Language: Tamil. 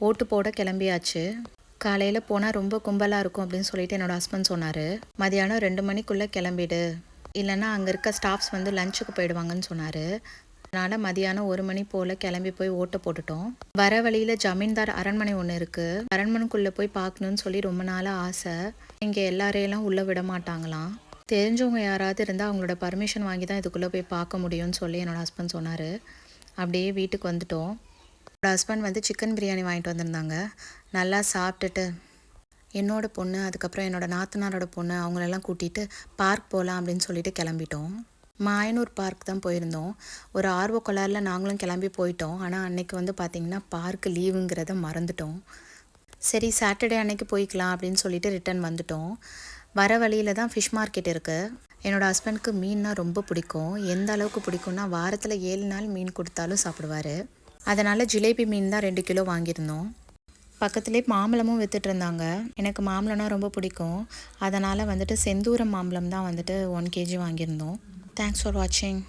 ஓட்டு போட கிளம்பியாச்சு. காலையில் போனால் ரொம்ப கும்பலாக இருக்கும் அப்படின்னு சொல்லிட்டு என்னோடய ஹஸ்பண்ட் சொன்னார். மதியானம் 2 மணிக்குள்ளே கிளம்பிடு, இல்லைன்னா அங்கே இருக்க ஸ்டாஃப்ஸ் வந்து லஞ்சுக்கு போயிடுவாங்கன்னு சொன்னார். அதனால் மதியானம் 1 மணி போல் கிளம்பி போய் ஓட்டு போட்டுட்டோம். வர வழியில் ஜமீன்தார் அரண்மனை ஒன்று இருக்குது. அரண்மனைக்குள்ளே போய் பார்க்கணுன்னு சொல்லி ரொம்ப நாளாக ஆசை. இங்கே எல்லாரையெல்லாம் உள்ளே விட மாட்டாங்களாம். தெரிஞ்சவங்க யாராவது இருந்தால் அவங்களோட பர்மிஷன் வாங்கி தான் இதுக்குள்ளே போய் பார்க்க முடியும்னு சொல்லி என்னோடய ஹஸ்பண்ட் சொன்னார். அப்படியே வீட்டுக்கு வந்துட்டோம். என்னோடய ஹஸ்பண்ட் வந்து சிக்கன் பிரியாணி வாங்கிட்டு வந்திருந்தாங்க. நல்லா சாப்பிட்டுட்டு என்னோடய பொண்ணு, அதுக்கப்புறம் என்னோடய நாத்தனாரோட பொண்ணு அவங்களெல்லாம் கூட்டிகிட்டு பார்க் போகலாம் அப்படின்னு சொல்லிட்டு கிளம்பிட்டோம். மாயனூர் பார்க் தான் போயிருந்தோம். ஒரு ஆர்வ கோளாறில் நாங்களும் கிளம்பி போயிட்டோம். ஆனால் அன்னைக்கு வந்து பார்த்திங்கன்னா பார்க்கு லீவுங்கிறத மறந்துட்டோம். சரி சாட்டர்டே அன்னைக்கு போய்க்கலாம் அப்படின்னு சொல்லிட்டு ரிட்டன் வந்துட்டோம். வர வழியில் தான் ஃபிஷ் மார்க்கெட் இருக்குது. என்னோடய ஹஸ்பண்டுக்கு மீன்னா ரொம்ப பிடிக்கும். எந்த அளவுக்கு பிடிக்கும்னா வாரத்தில் 7 நாள் மீன் கொடுத்தாலும் சாப்பிடுவார். அதனால் ஜிலேபி மீன் தான் 2 கிலோ வாங்கியிருந்தோம். பக்கத்துலேயே மாம்பழமும் விற்றுட்டு இருந்தாங்க. எனக்கு மாம்பழம்னா ரொம்ப பிடிக்கும். அதனால் வந்துட்டு செந்தூரம் மாம்பழம் தான் வந்துட்டு 1 kg வாங்கியிருந்தோம். தேங்க்ஸ் ஃபார் வாட்சிங்.